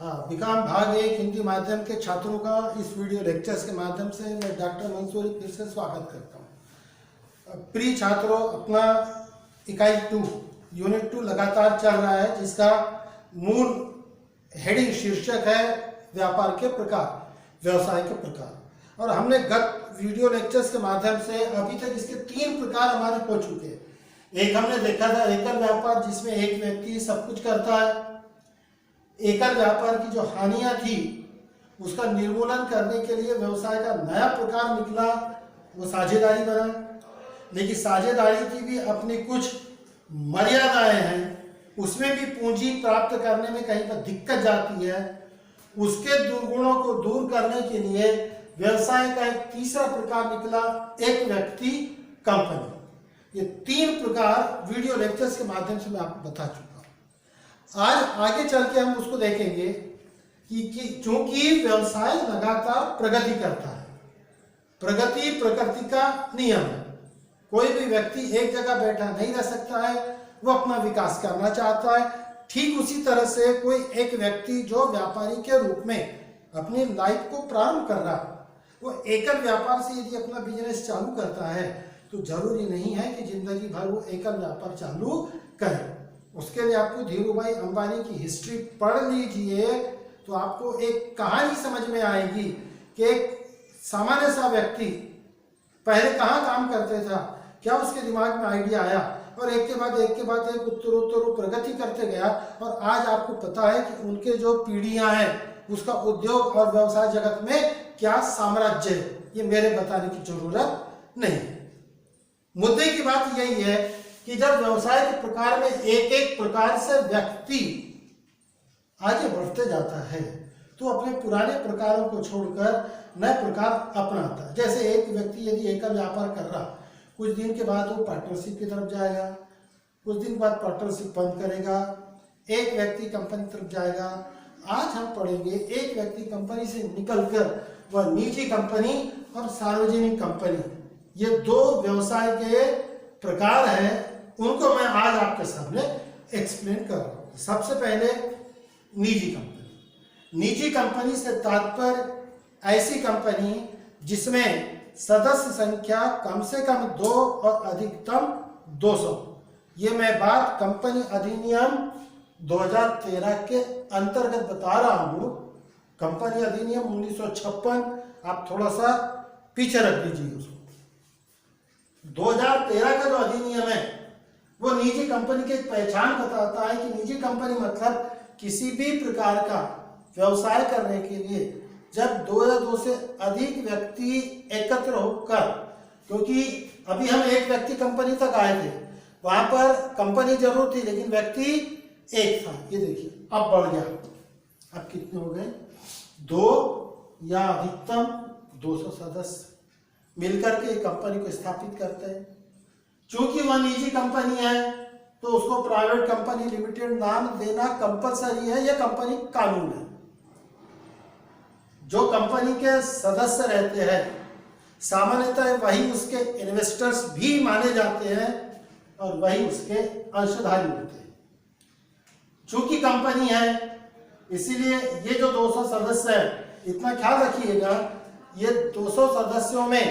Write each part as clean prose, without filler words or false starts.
हाँ, विकाम भाग 1 हिंदी माध्यम के छात्रों का इस वीडियो लेक्चर्स के माध्यम से मैं डॉक्टर मंसूरी फिर से स्वागत करता हूँ। प्रिय छात्रों, अपना इकाई 2 यूनिट 2 लगातार चल रहा है, जिसका मूल हेडिंग शीर्षक है व्यापार के प्रकार, व्यवसाय के प्रकार। और हमने गत वीडियो लेक्चर्स के माध्यम से अभी तक इसके 3 प्रकार हमारे हो चुके हैं। एक हमने देखा था एकल व्यापार, जिसमें एक व्यक्ति सब कुछ करता है। एकल व्यापार की जो हानियां थी उसका निर्मूलन करने के लिए व्यवसाय का नया प्रकार निकला, वो साझेदारी बना। लेकिन साझेदारी की भी अपनी कुछ मर्यादाएं हैं, उसमें भी पूंजी प्राप्त करने में कहीं पर दिक्कत जाती है। उसके दुर्गुणों को दूर करने के लिए व्यवसाय का एक तीसरा प्रकार निकला, एक व्यक्ति कंपनी। ये 3 प्रकार वीडियो लेक्चर्स के माध्यम से मैं आपको बता चुका हूं। आज आगे चल के हम उसको देखेंगे कि चूंकि व्यवसाय लगातार प्रगति करता है, प्रगति प्रकृति का नियम है। कोई भी व्यक्ति एक जगह बैठा नहीं रह सकता है, वो अपना विकास करना चाहता है। ठीक उसी तरह से कोई एक व्यक्ति जो व्यापारी के रूप में अपनी लाइफ को प्रारंभ कर रहा है, वो एकल व्यापार से यदि अपना बिजनेस चालू करता है तो जरूरी नहीं है कि जिंदगी भर वो एकल व्यापार चालू करे। उसके लिए आपको धीरूभाई अंबानी की हिस्ट्री पढ़ लीजिए तो आपको एक कहानी समझ में आएगी कि एक सामान्य सा व्यक्ति पहले कहाँ काम करते था, क्या उसके दिमाग में आइडिया आया, और एक के बाद एक उत्तरोत्तर प्रगति करते गया। और आज आपको पता है कि उनके जो पीढ़ियां हैं उसका उद्योग और व्यवसाय जगत में क्या साम्राज्य है, ये मेरे बताने की जरूरत नहीं। मुद्दे की बात यही है कि जब व्यवसाय के प्रकार में एक एक प्रकार से व्यक्ति आगे बढ़ते जाता है तो अपने पुराने प्रकारों को छोड़कर नए प्रकार अपनाता है। जैसे एक व्यक्ति यदि एकल व्यापार कर रहा, कुछ दिन के बाद वो पार्टनरशिप की तरफ जाएगा, कुछ दिन बाद पार्टनरशिप बंद करेगा, एक व्यक्ति कंपनी तरफ जाएगा। आज हम पढ़ेंगे एक व्यक्ति कंपनी से निकलकर वह निजी कंपनी और सार्वजनिक कंपनी, ये 2 व्यवसाय के प्रकार हैं, उनको मैं आज आपके सामने एक्सप्लेन कर रहा हूं। सबसे पहले निजी कंपनी। निजी कंपनी से तात्पर्य ऐसी कंपनी जिसमें सदस्य संख्या कम से कम 2 और अधिकतम 200। ये मैं बात कंपनी अधिनियम 2013 के अंतर्गत बता रहा हूं। कंपनी अधिनियम 1956, आप थोड़ा सा पीछे रख दीजिए उसको। 2013 का जो अधिनियम है वो निजी कंपनी की पहचान बताता है कि निजी कंपनी मतलब किसी भी प्रकार का व्यवसाय करने के लिए जब 2 या 2 से अधिक व्यक्ति एकत्र होकर, क्योंकि अभी हम एक व्यक्ति कंपनी तक आए थे, वहां पर कंपनी जरूर थी लेकिन व्यक्ति एक था। ये देखिए अब बढ़ गया, अब कितने हो गए, 2 या अधिकतम 200 सदस्य मिलकर के कंपनी को स्थापित करते हैं। चूंकि वह निजी कंपनी है तो उसको प्राइवेट कंपनी लिमिटेड नाम देना कंपलसरी है, यह कंपनी कानून है। जो कंपनी के सदस्य रहते हैं सामान्यतः वही उसके इन्वेस्टर्स भी माने जाते हैं और वही उसके अंशधारी होते हैं। चूंकि कंपनी है इसीलिए ये जो 200 सदस्य है, इतना ख्याल रखिएगा, ये 200 सदस्यों में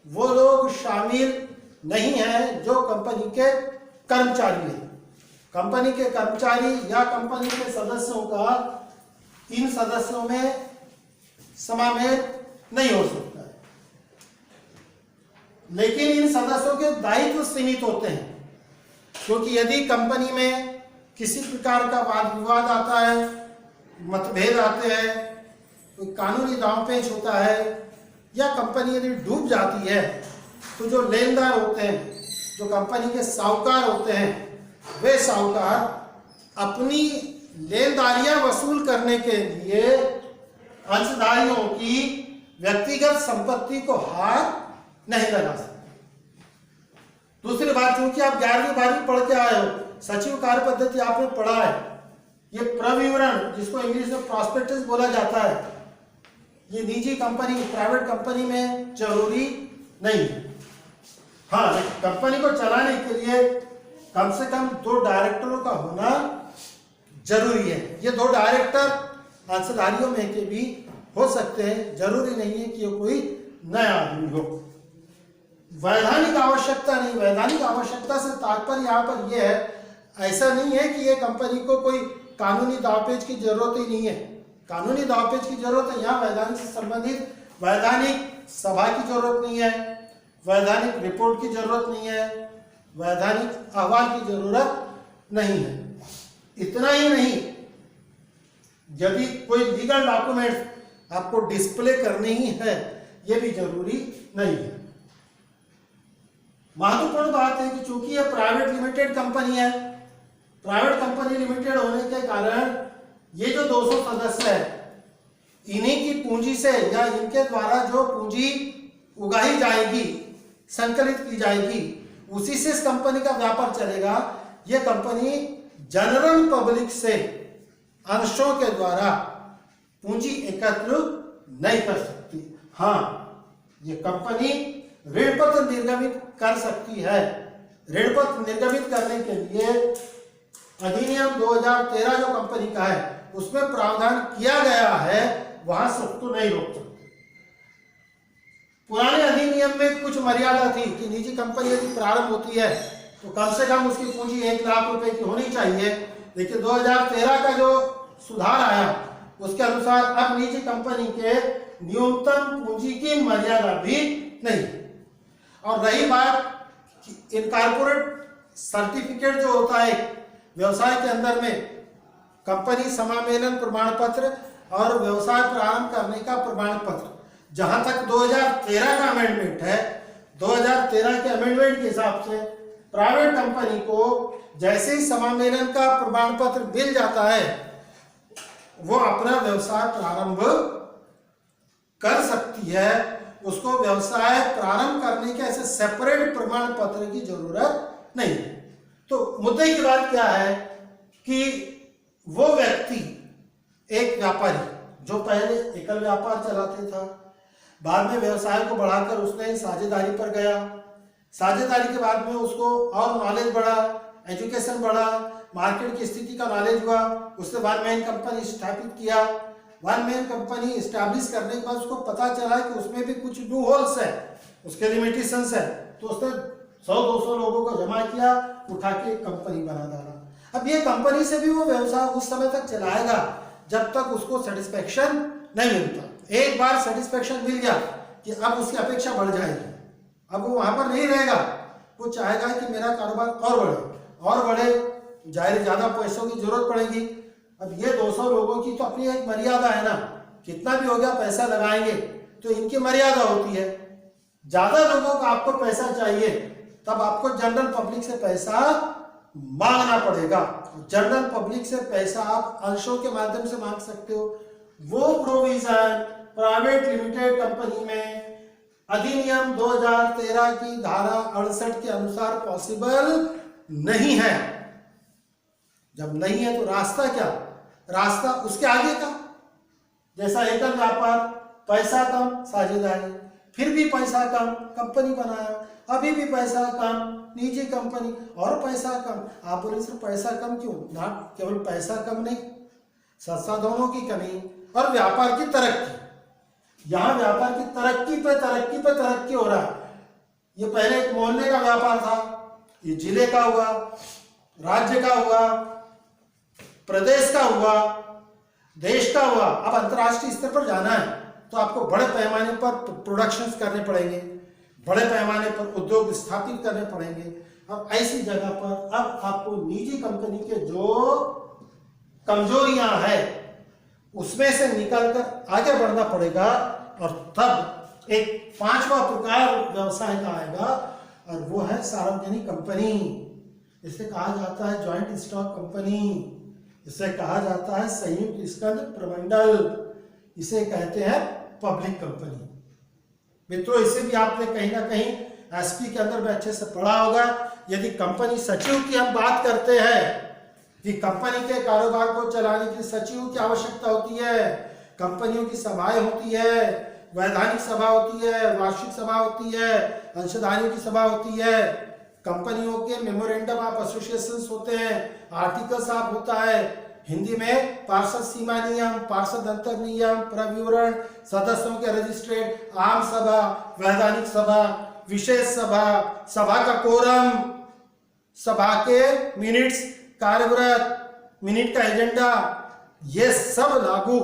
वो लोग शामिल नहीं है जो कंपनी के कर्मचारी हैं। कंपनी के कर्मचारी या कंपनी के सदस्यों का इन सदस्यों में समावेश नहीं हो सकता है। लेकिन इन सदस्यों के दायित्व सीमित होते हैं, क्योंकि यदि कंपनी में किसी प्रकार का वाद विवाद आता है, मतभेद आते हैं, कोई कानूनी दांवपेच होता है या कंपनी यदि डूब जाती है तो जो लेनदार होते हैं, जो कंपनी के साहूकार होते हैं, वे साहूकार अपनी लेनदारियां वसूल करने के लिए अंशधारियों की व्यक्तिगत संपत्ति को हाथ नहीं लगा सकते। दूसरी बात, चूंकि आप 11वीं 12वीं पढ़ के आए हो, सचिव कार्य पद्धति आपने पढ़ा है, ये प्रविवरण जिसको इंग्लिश में प्रॉस्पेक्टस बोला जाता है, ये निजी कंपनी प्राइवेट कंपनी में जरूरी नहीं है। हाँ, कंपनी को चलाने के लिए कम से कम 2 डायरेक्टरों का होना जरूरी है। ये 2 डायरेक्टर अंशधारियों में के भी हो सकते हैं, जरूरी नहीं है कि ये कोई नया आदमी हो। वैधानिक आवश्यकता नहीं, वैधानिक आवश्यकता से तात्पर्य यहाँ पर यह है, ऐसा नहीं है कि ये कंपनी को कोई कानूनी दावपेच की जरूरत ही नहीं है। कानूनी दावपेच की जरूरत है, यहाँ वैधानिक से संबंधित वैधानिक सभा की जरूरत नहीं है, वैधानिक रिपोर्ट की जरूरत नहीं है, वैधानिक अहवाल की जरूरत नहीं है। इतना ही नहीं, यदि कोई लीगल डॉक्यूमेंट आपको डिस्प्ले करने ही है, यह भी जरूरी नहीं है। महत्वपूर्ण बात है कि चूंकि यह प्राइवेट लिमिटेड कंपनी है, प्राइवेट कंपनी लिमिटेड होने के कारण ये जो 200 सदस्य है, इन्हीं की पूंजी से या इनके द्वारा जो पूंजी उगाई जाएगी, संकलित की जाएगी, उसी से इस कंपनी का व्यापार चलेगा। यह कंपनी जनरल पब्लिक से अंशों के द्वारा पूंजी एकत्र नहीं कर सकती। हाँ, ये कंपनी ऋण पत्र निर्गमित कर सकती है। ऋण पत्र निर्गमित करने के लिए अधिनियम 2013 जो कंपनी का है उसमें प्रावधान किया गया है, वहां से तो नहीं रोक सकते। पुराने अधिनियम में कुछ मर्यादा थी कि निजी कंपनी यदि प्रारंभ होती है तो कम से कम उसकी पूंजी 1 लाख रुपए की होनी चाहिए, लेकिन 2013 का जो सुधार आया उसके अनुसार अब निजी कंपनी के न्यूनतम पूंजी की मर्यादा भी नहीं। और रही बात इनकॉर्पोरेट सर्टिफिकेट जो होता है व्यवसाय के अंदर में, कंपनी समामेलन प्रमाण पत्र और व्यवसाय प्रारंभ करने का प्रमाण पत्र, जहां तक 2013 का अमेंडमेंट है, 2013 के अमेंडमेंट के हिसाब से प्राइवेट कंपनी को जैसे ही समामेलन का प्रमाण पत्र मिल जाता है वो अपना व्यवसाय प्रारंभ कर सकती है। उसको व्यवसाय प्रारंभ करने के ऐसे सेपरेट प्रमाण पत्र की जरूरत नहीं। तो मुद्दे की बात क्या है कि वो व्यक्ति, एक व्यापारी जो पहले एकल व्यापार चलाते था, बाद में व्यवसाय को बढ़ाकर उसने साझेदारी पर गया, साझेदारी के बाद में उसको और नॉलेज बढ़ा, एजुकेशन बढ़ा, मार्केट की स्थिति का नॉलेज हुआ, उसने वन मैन कंपनी स्थापित किया। वन मैन कंपनी स्टैब्लिश करने के बाद उसको पता चला कि उसमें भी कुछ लू होल्स है, उसके लिमिटेशंस है, तो उसने 100-200 लोगों को जमा किया, उठा के कंपनी बना डाला। अब ये कंपनी से भी वो व्यवसाय उस समय तक चलाएगा जब तक उसको सेटिस्फेक्शन नहीं मिलता। एक बार सेटिस्फेक्शन मिल गया कि अब उसकी अपेक्षा बढ़ जाएगी, अब वो वहां पर नहीं रहेगा, वो चाहेगा कि मेरा कारोबार और बढ़े, जाहिर ज्यादा पैसों की जरूरत पड़ेगी। अब ये 200 लोगों की तो अपनी एक मर्यादा है ना, कितना भी हो गया पैसा लगाएंगे, तो इनकी मर्यादा होती है। ज्यादा लोगों को आपको पैसा चाहिए तब आपको जनरल पब्लिक से पैसा मांगना पड़ेगा। जनरल पब्लिक से पैसा आप अंशों के माध्यम से मांग सकते हो। वो प्रोविजन प्राइवेट लिमिटेड कंपनी में अधिनियम 2013 की धारा 68 के अनुसार पॉसिबल नहीं है। जब नहीं है तो रास्ता क्या? रास्ता उसके आगे का, जैसा एकल व्यापार, पैसा कम, साझेदारी, फिर भी पैसा कम, कंपनी बनाया, अभी भी पैसा कम, निजी कंपनी, और पैसा कम। आप बोले सर पैसा कम क्यों? ना केवल पैसा कम नहीं, संसाधनों की कमी और व्यापार की तरक्की। यहां व्यापार की तरक्की पे तरक्की हो रहा है। ये पहले एक मोहल्ले का व्यापार था, ये जिले का हुआ, राज्य का हुआ, प्रदेश का हुआ, देश का हुआ। अब अंतर्राष्ट्रीय स्तर पर जाना है तो आपको बड़े पैमाने पर प्रोडक्शंस करने पड़ेंगे, बड़े पैमाने पर उद्योग स्थापित करने पड़ेंगे। और ऐसी जगह पर अब आपको निजी कंपनी के जो कमजोरियां हैं उसमें से निकलकर आगे बढ़ना पड़ेगा। और तब एक 5वां प्रकार व्यवसाय का आएगा और वो है सार्वजनिक कंपनी। इसे कहा जाता है जॉइंट स्टॉक कंपनी, इसे कहा जाता है संयुक्त स्कंध प्रमंडल, इसे कहते हैं पब्लिक कंपनी। मित्रों, इसे भी आपने कहीं ना कहीं एसपी के अंदर में अच्छे से पढ़ा होगा। यदि कंपनी सचिव की हम बात करते हैं कि कंपनी के कारोबार को चलाने के लिए सचिव की आवश्यकता होती है, कंपनियों की सभाएं होती है, वैधानिक सभा होती है, वार्षिक सभा होती है, अंशधारियों की सभा होती है, कंपनियों के मेमोरेंडम ऑफ एसोसिएशंस होते हैं, आर्टिकल्स ऑफ होता है, हिंदी में पार्षद सीमा नियम, पार्षद अंतर नियम, प्रविवरण, सदस्यों के रजिस्ट्रेट, आम सभा, वैधानिक सभा, विशेष सभा, सभा का कोरम, सभा के मिनट्स, कार्यव्रत, मिनट का एजेंडा, ये सब लागू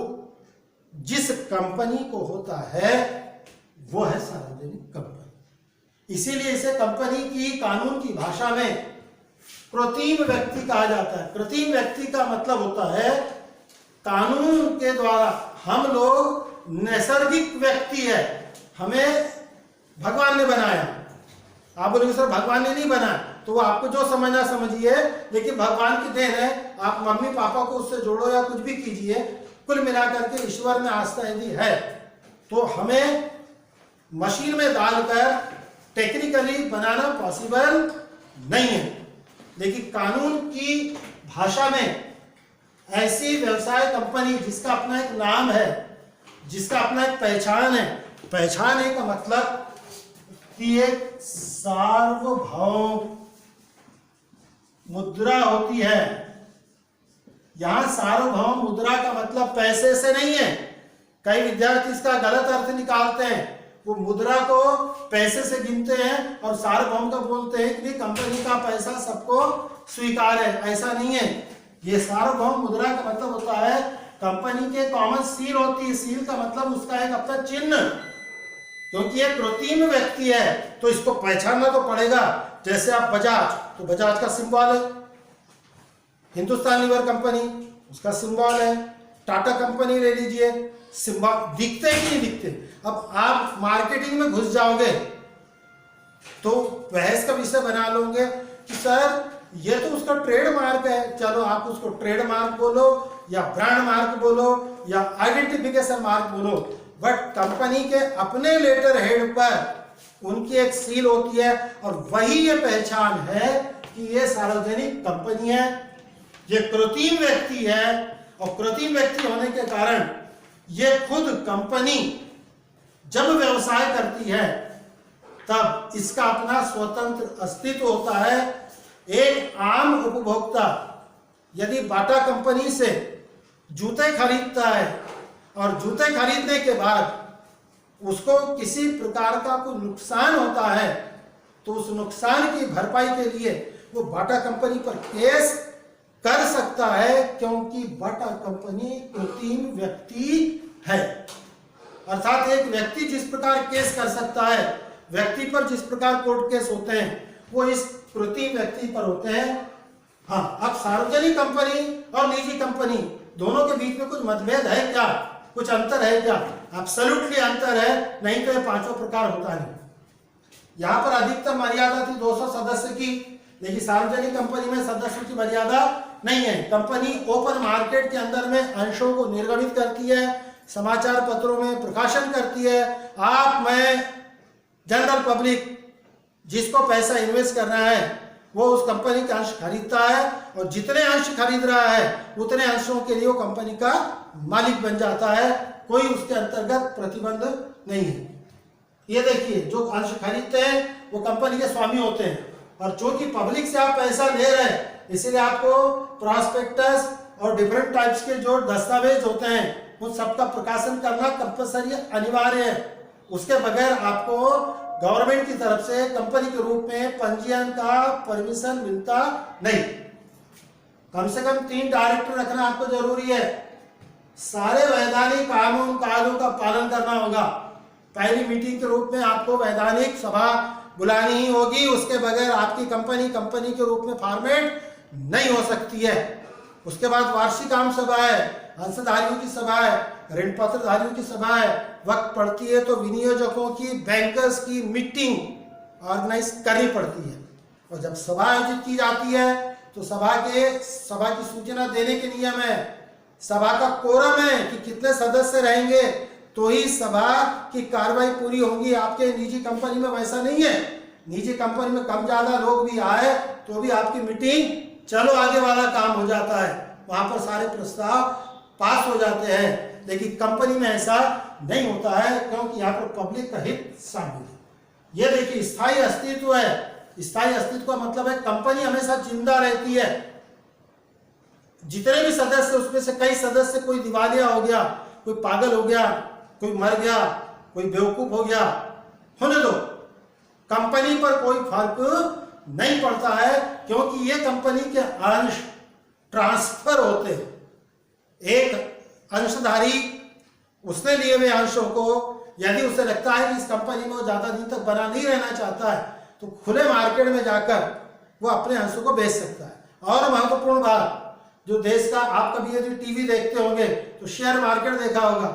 जिस कंपनी को होता है वो है सार्वजनिक कंपनी। इसीलिए इसे कंपनी की कानून की भाषा में कृत्रिम व्यक्ति कहा जाता है। कृत्रिम व्यक्ति का मतलब होता है कानून के द्वारा हम लोग नैसर्गिक व्यक्ति है, हमें भगवान ने बनाया। आप बोलोगे सर भगवान ने नहीं बनाया, तो वो आपको जो समझना समझिए, लेकिन भगवान की देन है। आप मम्मी पापा को उससे जोड़ो या कुछ भी कीजिए, कुल मिलाकर के ईश्वर में आस्था यदि है तो हमें मशीन में डालकर टेक्निकली बनाना पॉसिबल नहीं है। लेकिन कानून की भाषा में ऐसी व्यवसाय कंपनी जिसका अपना एक नाम है, जिसका अपना एक पहचान है, पहचान है का मतलब कि एक सार्वभौम मुद्रा होती है। यहां सार्वभौम मुद्रा का मतलब पैसे से नहीं है। कई विद्यार्थी इसका गलत अर्थ निकालते हैं, वो मुद्रा को पैसे से गिनते हैं और सार्वभौम का बोलते हैं कि कंपनी का पैसा सबको स्वीकार है। ऐसा नहीं है। ये सार्वभौम मुद्रा का मतलब होता है कंपनी के कॉमन सील होती है। सील का मतलब उसका एक अपना चिन्ह, क्योंकि ये कृत्रिम व्यक्ति है तो इसको पहचानना तो पड़ेगा। जैसे आप बजाज, तो बजाज का सिंबल है। हिंदुस्तान लीवर कंपनी, उसका सिंबल है। टाटा कंपनी ले लीजिए, सिंबल दिखते हैं कि नहीं दिखते। अब आप मार्केटिंग में घुस जाओगे तो बहस का विषय बना लोगे कि सर ये तो उसका ट्रेडमार्क है। चलो आप उसको ट्रेडमार्क बोलो या ब्रांड मार्क बोलो या आइडेंटिफिकेशन मार्क बोलो, बट कंपनी के अपने लेटर हेड पर उनकी एक सील होती है और वही ये पहचान है कि ये सार्वजनिक कंपनी है, ये कृत्रिम व्यक्ति है। और कृत्रिम व्यक्ति होने के कारण ये खुद कंपनी जब व्यवसाय करती है तब इसका अपना स्वतंत्र अस्तित्व होता है। एक आम उपभोक्ता यदि बाटा कंपनी से जूते खरीदता है और जूते खरीदने के बाद उसको किसी प्रकार का कोई नुकसान होता है तो उस नुकसान की भरपाई के लिए वो बाटा कंपनी पर केस कर सकता है, क्योंकि बाटा कंपनी कृत्रिम व्यक्ति है। अर्थात एक व्यक्ति जिस प्रकार केस कर सकता है, व्यक्ति पर जिस प्रकार कोर्ट केस होते हैं वो इस कृत्रिम व्यक्ति पर होते हैं। हाँ, अब सार्वजनिक कंपनी और निजी कंपनी दोनों के बीच में कुछ मतभेद है क्या, कुछ अंतर है क्या? एब्सोल्युटली अंतर है, नहीं तो ये पांचों प्रकार होता नहीं। यहाँ पर अधिकतम मर्यादा थी 200 सदस्य की, लेकिन सार्वजनिक कंपनी में सदस्यों की मर्यादा नहीं है। कंपनी ओपन मार्केट के अंदर में अंशों को निर्गमित करती है, समाचार पत्रों में प्रकाशन करती है। आप, मैं, जनरल पब्लिक जिसको पैसा इन्वेस्ट करना है वो उस कंपनी के अंश खरीदता है और जितने अंश खरीद रहा है उतने अंशों के लिए वो कंपनी का मालिक बन जाता है। कोई उसके अंतर्गत प्रतिबंध नहीं है। ये देखिए, जो अंश खरीदते हैं वो कंपनी के स्वामी होते हैं, और जो कि पब्लिक से आप पैसा ले रहे हैं इसीलिए आपको प्रॉस्पेक्टस और डिफरेंट टाइप्स के जो दस्तावेज होते हैं उन सबका प्रकाशन करना कंपलसरी अनिवार्य है। उसके बगैर आपको गवर्नमेंट की तरफ से कंपनी के रूप में पंजीयन का परमिशन मिलता नहीं। कम से कम 3 डायरेक्टर रखना आपको जरूरी है। सारे वैधानिक कानून कायदों का पालन करना होगा। पहली मीटिंग के रूप में आपको वैधानिक सभा बुलानी ही होगी, उसके बगैर आपकी कंपनी के रूप में फॉर्मेट नहीं हो सकती है। उसके बाद वार्षिक आम सभा है, अंशधारियों की सभा है, ऋण पत्रधारियों की सभा है। वक्त पड़ती है तो विनियोजकों की, बैंकर्स की मीटिंग ऑर्गेनाइज करनी पड़ती है। और जब सभा आयोजित की जाती है तो सभा की सूचना देने के नियम है, सभा का कोरम है कि कितने सदस्य रहेंगे तो ही सभा की कार्रवाई पूरी होगी। आपके निजी कंपनी में वैसा नहीं है। निजी कंपनी में कम ज्यादा लोग भी आए तो भी आपकी मीटिंग चलो आगे वाला काम हो जाता है, वहां पर सारे प्रस्ताव पास हो जाते हैं। लेकिन कंपनी में ऐसा नहीं होता है, क्योंकि यहाँ पर पब्लिक का हित शामिल है। ये देखिए, स्थायी अस्तित्व है। स्थायी अस्तित्व का मतलब है कंपनी हमेशा जिंदा रहती है। जितने भी सदस्य, उसमें से कई सदस्य, कोई दिवालिया हो गया, कोई पागल हो गया, कोई मर गया, कोई बेवकूफ हो गया, होने दो, कंपनी पर कोई फर्क नहीं पड़ता है, क्योंकि ये कंपनी के अंश ट्रांसफर होते हैं। एक अंशधारी उसने लिए हुए अंशों को यदि उसे लगता है कि इस कंपनी में वो ज्यादा दिन तक बना नहीं रहना चाहता है, तो खुले मार्केट में जाकर वो अपने अंशों को बेच सकता है। और महत्वपूर्ण बात, जो देश का, आप कभी यदि टीवी देखते होंगे तो शेयर मार्केट देखा होगा,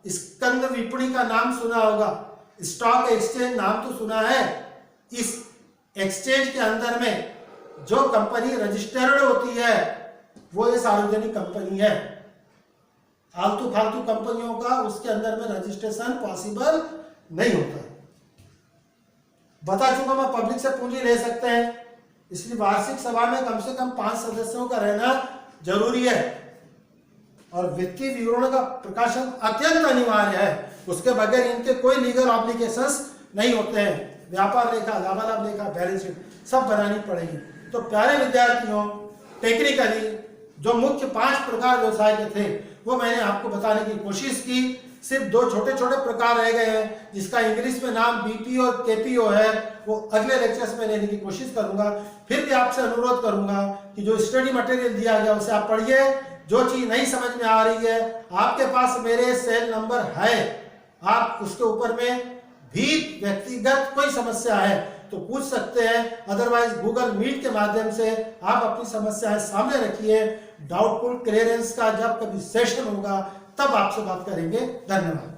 स्कंद विपणि का नाम सुना होगा, स्टॉक एक्सचेंज नाम तो सुना है। इस एक्सचेंज के अंदर में जो कंपनी रजिस्टर्ड होती है वो ये सार्वजनिक कंपनी है। फालतू फालतू कंपनियों का उसके अंदर में रजिस्ट्रेशन पॉसिबल नहीं होता। बता चुका मैं, पब्लिक से पूंजी ले सकते हैं, इसलिए वार्षिक सभा में कम से कम 5 सदस्यों का रहना जरूरी है और वित्तीय विवरण का प्रकाशन अत्यंत अनिवार्य है। उसके बगैर इनके कोई लीगल ऑब्लिगेशंस नहीं होते हैं। व्यापार लेखा, लाभालाभ लेखा, बैलेंस शीट सब बनानी पड़ेगी। तो प्यारे विद्यार्थियों, टेक्निकली जो मुख्य 5 प्रकार व्यवसाय के थे वो मैंने आपको बताने की कोशिश की। सिर्फ 2 छोटे छोटे प्रकार रह गए हैं, जिसका इंग्लिश में नाम बीपीओ और केपीओ है, वो अगले लेक्चर्स में लेने की कोशिश करूंगा। फिर भी आपसे अनुरोध करूंगा कि जो स्टडी मटेरियल दिया गया उसे आप पढ़िए। जो चीज नहीं समझ में आ रही है, आपके पास मेरे सेल नंबर है, आप उसके ऊपर में भी व्यक्तिगत कोई समस्या है तो पूछ सकते हैं। अदरवाइज गूगल मीट के माध्यम से आप अपनी समस्याएं सामने रखिए। डाउटफुल क्लियरेंस का जब कभी सेशन होगा तब आपसे बात करेंगे। धन्यवाद।